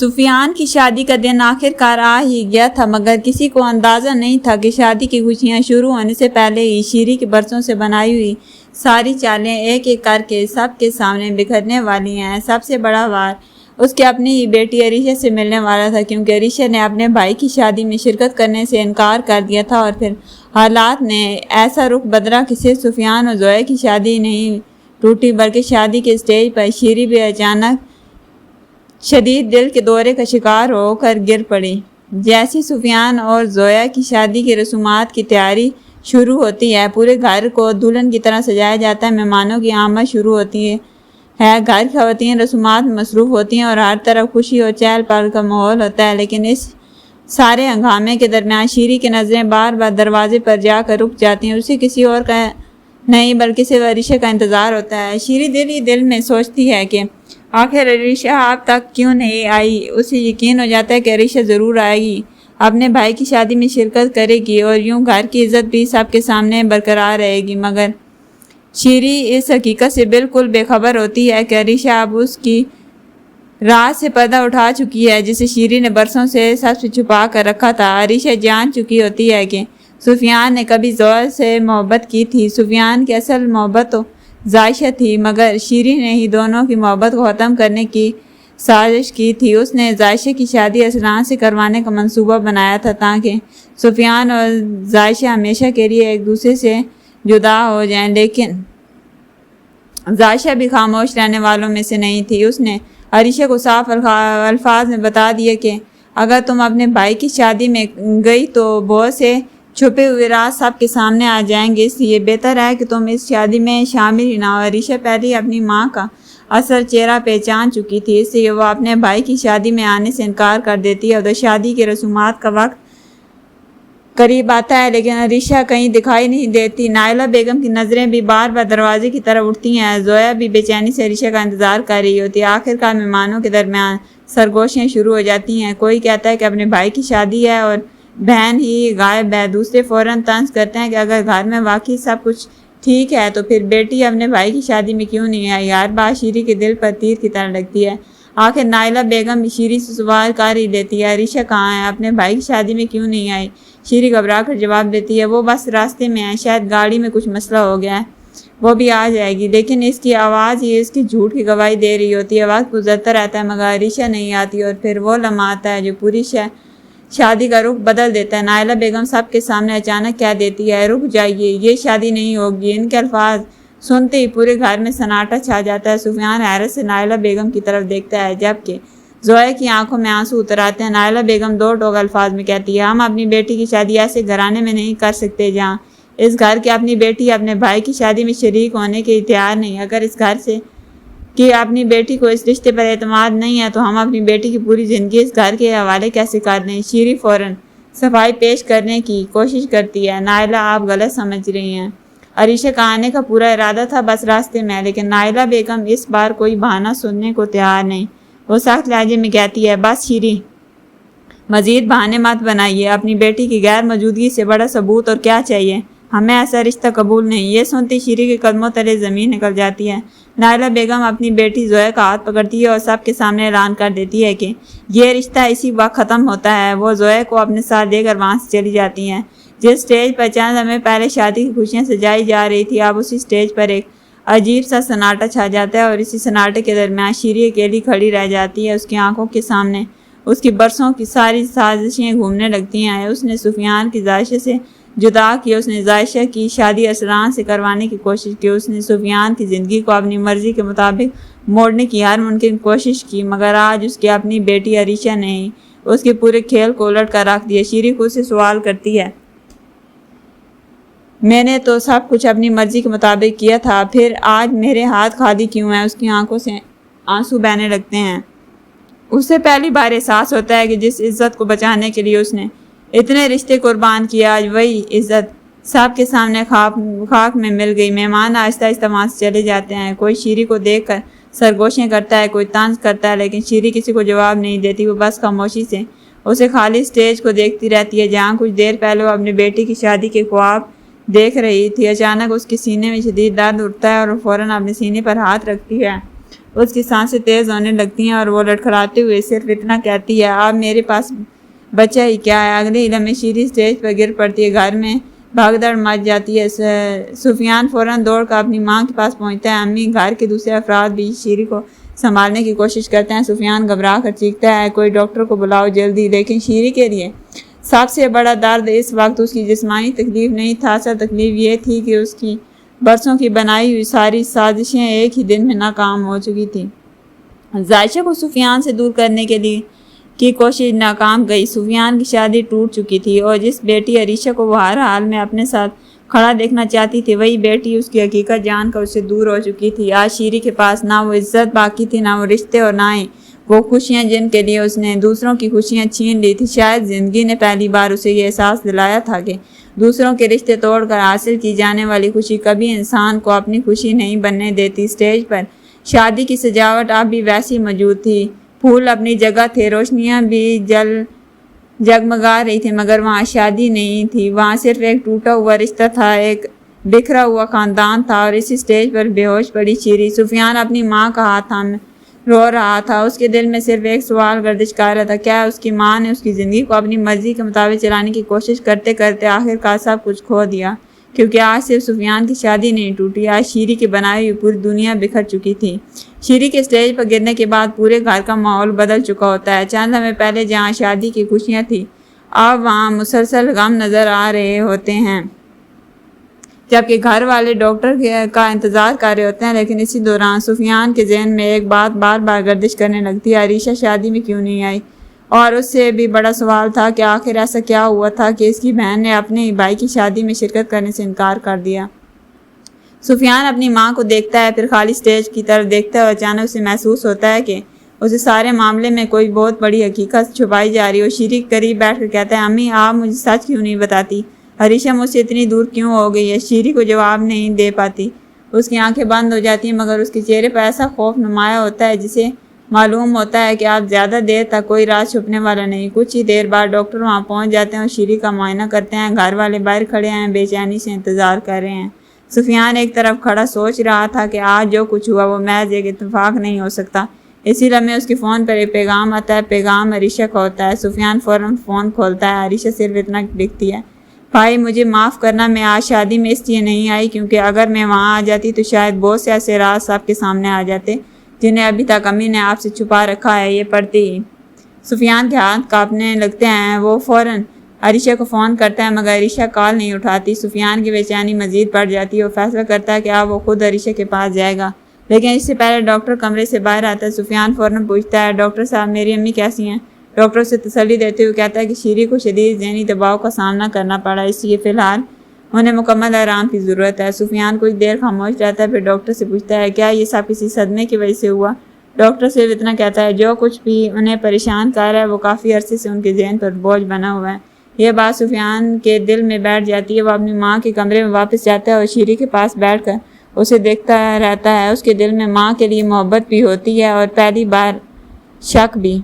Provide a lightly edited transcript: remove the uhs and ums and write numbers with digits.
سفیان کی شادی کا دن آخر کار آ ہی گیا تھا، مگر کسی کو اندازہ نہیں تھا کہ شادی کی خوشیاں شروع ہونے سے پہلے ہی شیری کے برسوں سے بنائی ہوئی ساری چالیں ایک ایک کر کے سب کے سامنے بکھرنے والی ہیں۔ سب سے بڑا وار اس کی اپنی ہی بیٹی عریشہ سے ملنے والا تھا، کیونکہ عریشہ نے اپنے بھائی کی شادی میں شرکت کرنے سے انکار کر دیا تھا، اور پھر حالات نے ایسا رخ بدلا کہ صرف سفیان اور زویا کی شادی نہیں ٹوٹی، بلکہ شادی کے اسٹیج پر شیری بھی اچانک شدید دل کے دورے کا شکار ہو کر گر پڑی۔ جیسی سفیان اور زویا کی شادی کی رسومات کی تیاری شروع ہوتی ہے، پورے گھر کو دلہن کی طرح سجایا جاتا ہے، مہمانوں کی آمد شروع ہوتی ہے، گھر کی خواتین رسومات میں مصروف ہوتی ہیں اور ہر طرف خوشی اور چہل پہل کا ماحول ہوتا ہے، لیکن اس سارے ہنگامے کے درمیان شیری کی نظریں بار بار دروازے پر جا کر رک جاتی ہیں۔ اسے کسی اور کا نہیں بلکہ صرف عریشہ کا انتظار ہوتا ہے۔ شیری دل ہی دل میں سوچتی ہے کہ آخر عریشہ اب تک کیوں نہیں آئی۔ اسے یقین ہو جاتا ہے کہ عریشہ ضرور آئے گی، اپنے بھائی کی شادی میں شرکت کرے گی اور یوں گھر کی عزت بھی سب کے سامنے برقرار رہے گی، مگر شیری اس حقیقت سے بالکل بے خبر ہوتی ہے کہ عریشہ اب اس کی راز سے پردہ اٹھا چکی ہے، جسے شیری نے برسوں سے سب سے چھپا کر رکھا تھا۔ عریشہ جان چکی ہوتی ہے کہ سفیان نے کبھی زویا سے محبت کی تھی۔ سفیان کی اصل محبت تو زائشہ تھی، مگر شیری نے ہی دونوں کی محبت کو ختم کرنے کی سازش کی تھی۔ اس نے زائشہ کی شادی اسران سے کروانے کا منصوبہ بنایا تھا تاکہ سفیان اور زائشہ ہمیشہ کے لیے ایک دوسرے سے جدا ہو جائیں، لیکن زائشہ بھی خاموش رہنے والوں میں سے نہیں تھی۔ اس نے عریشہ کو صاف الفاظ میں بتا دیا کہ اگر تم اپنے بھائی کی شادی میں گئی تو بہت سے چھپے ہوئے راز سب کے سامنے آ جائیں گے، اس لیے بہتر ہے کہ تم اس شادی میں شامل ہی نہ ہو۔ عریشہ پہلے ہی اپنی ماں کا اثر چہرہ پہچان چکی تھی، اس لیے وہ اپنے بھائی کی شادی میں آنے سے انکار کر دیتی ہے۔ اور شادی کی رسومات کا وقت قریب آتا ہے، لیکن عریشہ کہیں دکھائی نہیں دیتی۔ نائلہ بیگم کی نظریں بھی بار بار دروازے کی طرف اٹھتی ہیں، زویا بھی بے چینی سے عریشہ کا انتظار کر رہی ہوتی ہے۔ آخرکار مہمانوں کے درمیان سرگوشیاں شروع ہو جاتی ہیں۔ کوئی کہتا ہے کہ اپنے بھائی کی شادی ہے اور بہن ہی غائب ہے، دوسرے فوراً طنز کرتے ہیں کہ اگر گھر میں واقعی سب کچھ ٹھیک ہے تو پھر بیٹی اپنے بھائی کی شادی میں کیوں نہیں آئی۔ ہر بات شیری کے دل پر تیر کی طرح لگتی ہے۔ آخر نائلہ بیگم بھی شیری سے سوال کر ہی لیتی ہے، عریشہ کہاں ہے، اپنے بھائی کی شادی میں کیوں نہیں آئی۔ شیری گھبرا کر جواب دیتی ہے، وہ بس راستے میں ہے، شاید گاڑی میں کچھ مسئلہ ہو گیا ہے، وہ بھی آ جائے گی۔ لیکن اس کی آواز ہی اس کی جھوٹ کی گواہی دے رہی ہوتی ہے۔ وقت گزرتا رہتا ہے مگر عریشہ نہیں آتی، اور پھر وہ لمحہ آتا ہے جو پوری شادی کا رخ بدل دیتا ہے۔ نائلہ بیگم سب کے سامنے اچانک کہہ دیتی ہے، رک جائیے، یہ شادی نہیں ہوگی۔ ان کے الفاظ سنتے ہی پورے گھر میں سناٹا چھا جاتا ہے۔ سفیان حیرت سے نائلہ بیگم کی طرف دیکھتا ہے، جبکہ زویا کی آنکھوں میں آنسو اتر آتے ہیں۔ نائلہ بیگم دو ٹوک الفاظ میں کہتی ہے، ہم اپنی بیٹی کی شادی ایسے گھرانے میں نہیں کر سکتے جہاں اس گھر کی اپنی بیٹی اپنے بھائی کی شادی میں شریک ہونے کے تیار نہیں۔ اگر اس گھر سے کہ اپنی بیٹی کو اس رشتے پر اعتماد نہیں ہے تو ہم اپنی بیٹی کی پوری زندگی اس گھر کے حوالے کیسے کر دیں۔ شیری فوراً صفائی پیش کرنے کی کوشش کرتی ہے، نائلہ آپ غلط سمجھ رہی ہیں، عریشہ کا آنے کا پورا ارادہ تھا، بس راستے میں ہے۔ لیکن نائلہ بیگم اس بار کوئی بہانہ سننے کو تیار نہیں۔ وہ سخت لہجے میں کہتی ہے، بس شیری، مزید بہانے مت بنائیے، اپنی بیٹی کی غیر موجودگی سے بڑا ثبوت اور کیا چاہیے، ہمیں ایسا رشتہ قبول نہیں۔ یہ سنتی شیری کے قدموں تلے زمین نکل جاتی ہے۔ نائلہ بیگم اپنی بیٹی زویا کا ہاتھ پکڑتی ہے اور سب کے سامنے اعلان کر دیتی ہے کہ یہ رشتہ اسی وقت ختم ہوتا ہے۔ وہ زویا کو اپنے ساتھ لے کر وہاں سے چلی جاتی ہیں۔ جس سٹیج پر چند لمحے پہلے شادی کی خوشیاں سجائی جا رہی تھی، اب اسی سٹیج پر ایک عجیب سا سناٹا چھا جاتا ہے، اور اسی سناٹے کے درمیان شیری اکیلی کھڑی رہ جاتی ہے۔ اس کی آنکھوں کے سامنے اس کی برسوں کی ساری سازشیں گھومنے لگتی ہیں۔ اس نے سفیان کی زائشہ سے جدا کی، اس نے زائشہ کی شادی اسران سے کروانے کی کوشش کی، اس نے سفیان کی زندگی کو اپنی مرضی کے مطابق موڑنے کی ہر ممکن کوشش کی، مگر آج اس کی اپنی بیٹی عریشہ نے ہی اس کے پورے کھیل کو الٹ کر رکھ دیا۔ شیری خود سے سوال کرتی ہے، میں نے تو سب کچھ اپنی مرضی کے مطابق کیا تھا، پھر آج میرے ہاتھ خالی کیوں ہیں؟ اس کی آنکھوں سے آنسو بہنے لگتے ہیں۔ اسے پہلی بار احساس ہوتا ہے کہ جس عزت کو بچانے کے لیے اس نے اتنے رشتے قربان کیے، آج وہی عزت سب کے سامنے خاک میں مل گئی۔ مہمان آہستہ آہستہ وہاں سے چلے جاتے ہیں۔ کوئی شیری کو دیکھ کر سرگوشیاں کرتا ہے، کوئی طنز کرتا ہے، لیکن شیری کسی کو جواب نہیں دیتی۔ وہ بس خاموشی سے اسے خالی سٹیج کو دیکھتی رہتی ہے جہاں کچھ دیر پہلے وہ اپنی بیٹی کی شادی کے خواب دیکھ رہی تھی۔ اچانک اس کے سینے میں شدید درد اٹھتا ہے اور وہ فوراً اپنے سینے پر ہاتھ رکھتی ہے اس کی سانسیں تیز ہونے لگتی ہیں اور وہ لڑکھڑاتے ہوئے صرف اتنا کہتی ہے، اب میرے پاس بچہ ہی کیا ہے۔ اگلے ہی لمحے شیری اسٹیج پر گر پڑتی ہے، گھر میں بھگدڑ مچ جاتی ہے۔ سفیان فوراً دوڑ کر اپنی ماں کے پاس پہنچتا ہے۔ امی، گھر کے دوسرے افراد بھی شیری کو سنبھالنے کی کوشش کرتے ہیں۔ سفیان گھبرا کر چیختا ہے، کوئی ڈاکٹر کو بلاؤ جلدی۔ لیکن شیری کے لیے سب سے بڑا درد اس وقت اس کی جسمانی تکلیف نہیں تھا، اصل تکلیف یہ تھی کہ اس کی برسوں کی بنائی ہوئی ساری سازشیں ایک ہی دن میں ناکام ہو چکی تھیں۔ عائشہ کو سفیان سے دور کرنے کے لیے کی کوشش ناکام گئی۔ سفیان کی شادی ٹوٹ چکی تھی اور جس بیٹی عائشہ کو وہ ہر حال میں اپنے ساتھ کھڑا دیکھنا چاہتی تھی، وہی بیٹی اس کی حقیقت جان کر اس سے دور ہو چکی تھی۔ آج شیری کے پاس نہ وہ عزت باقی تھی، نہ وہ رشتے، اور نہ ہی وہ خوشیاں جن کے لیے اس نے دوسروں کی خوشیاں چھین لی تھی۔ شاید زندگی نے پہلی بار اسے یہ احساس دلایا تھا کہ دوسروں کے رشتے توڑ کر حاصل کی جانے والی خوشی کبھی انسان کو اپنی خوشی نہیں بننے دیتی۔ اسٹیج پر شادی کی سجاوٹ اب بھی ویسی موجود تھی، پھول اپنی جگہ تھے، روشنیاں بھی جگمگا رہی تھی، مگر وہاں شادی نہیں تھی۔ وہاں صرف ایک ٹوٹا ہوا رشتہ تھا، ایک بکھرا ہوا خاندان تھا، اور اسی اسٹیج پر بے ہوش پڑی شیری۔ سفیان اپنی ماں کا ہاتھ تھامے رو رہا تھا۔ اس کے دل میں صرف ایک سوال گردش کر رہا تھا، کیا اس کی ماں نے اس کی زندگی کو اپنی مرضی کے مطابق چلانے کی کوشش کرتے کرتے آخر کار سب کچھ کھو دیا؟ کیونکہ آج صرف سفیان کی شادی نہیں ٹوٹی، آج شیری کی بنائی ہوئی پوری دنیا بکھر چکی تھی۔ شیری کے اسٹیج پر گرنے کے بعد پورے گھر کا ماحول بدل چکا ہوتا ہے۔ چند لمحے پہلے جہاں شادی کی خوشیاں تھیں، اب وہاں مسلسل غم نظر آ رہے ہوتے ہیں، جبکہ گھر والے ڈاکٹر کا انتظار کر رہے ہوتے ہیں۔ لیکن اسی دوران سفیان کے ذہن میں ایک بات بار بار گردش کرنے لگتی ہے، عائشہ شادی میں کیوں نہیں آئی؟ اور اس سے بھی بڑا سوال تھا کہ آخر ایسا کیا ہوا تھا کہ اس کی بہن نے اپنے ہی بھائی کی شادی میں شرکت کرنے سے انکار کر دیا۔ سفیان اپنی ماں کو دیکھتا ہے، پھر خالی اسٹیج کی طرف دیکھتا ہے، اور اچانک اسے محسوس ہوتا ہے کہ اسے سارے معاملے میں کوئی بہت بڑی حقیقت چھپائی جا رہی ہے۔ وہ شیری کے قریب بیٹھ کر کہتا ہے، امی، آپ مجھے سچ کیوں نہیں بتاتی؟ عائشہ مجھ سے اتنی دور کیوں ہو گئی ہے؟ شیری کو جواب نہیں دے پاتی، اس کی آنکھیں بند ہو جاتی ہیں، مگر اس کے چہرے پر ایسا خوف نمایاں ہوتا ہے جسے معلوم ہوتا ہے کہ اب زیادہ دیر تک کوئی راز چھپنے والا نہیں۔ کچھ ہی دیر بعد ڈاکٹر وہاں پہنچ جاتے ہیں اور شیری کا معائنہ کرتے ہیں۔ گھر والے باہر کھڑے ہیں، بے چینی سے انتظار کر رہے ہیں۔ سفیان ایک طرف کھڑا سوچ رہا تھا کہ آج جو کچھ ہوا وہ محض ایک اتفاق نہیں ہو سکتا۔ اسی لمحے اس کے فون پر ایک پیغام آتا ہے، پیغام عائشہ کا ہوتا ہے۔ سفیان فوراً فون کھولتا ہے۔ عائشہ صرف اتنا لکھتی ہے، بھائی مجھے معاف کرنا، میں آج شادی میں اس لیے نہیں آئی کیونکہ اگر میں وہاں آ جاتی تو شاید بہت سے ایسے راز آپ کے سامنے آ جاتے جنہیں ابھی تک امی نے آپ سے چھپا رکھا ہے۔ یہ پڑھتے ہی سفیان کے ہاتھ کانپنے لگتے ہیں۔ وہ فوراً عائشہ کو فون کرتا ہے، مگر عائشہ کال نہیں اٹھاتی۔ سفیان کی بے چینی مزید بڑھ جاتی ہے۔ وہ فیصلہ کرتا ہے کہ اب وہ خود عائشہ کے پاس جائے گا، لیکن اس سے پہلے ڈاکٹر کمرے سے باہر آتا ہے۔ سفیان فوراً پوچھتا ہے، ڈاکٹر صاحب میری امی کیسی ہیں؟ ڈاکٹر اسے تسلی دیتے ہوئے کہتا ہے کہ شیری کو شدید ذہنی دباؤ کا سامنا کرنا پڑا، اس لیے فی الحال انہیں مکمل آرام کی ضرورت ہے۔ سفیان کچھ دیر خاموش رہتا ہے، پھر ڈاکٹر سے پوچھتا ہے، کیا یہ سب کسی صدمے کی وجہ سے ہوا؟ ڈاکٹر صرف اتنا کہتا ہے، جو کچھ بھی انہیں پریشان کر رہا ہے وہ کافی عرصے سے ان کے ذہن پر بوجھ بنا ہوا ہے۔ یہ بات سفیان کے دل میں بیٹھ جاتی ہے۔ وہ اپنی ماں کے کمرے میں واپس جاتا ہے اور شیری کے پاس بیٹھ کر اسے دیکھتا رہتا ہے۔ اس کے دل میں ماں کے لیے محبت بھی ہوتی ہے اور پہلی بار شک بھی۔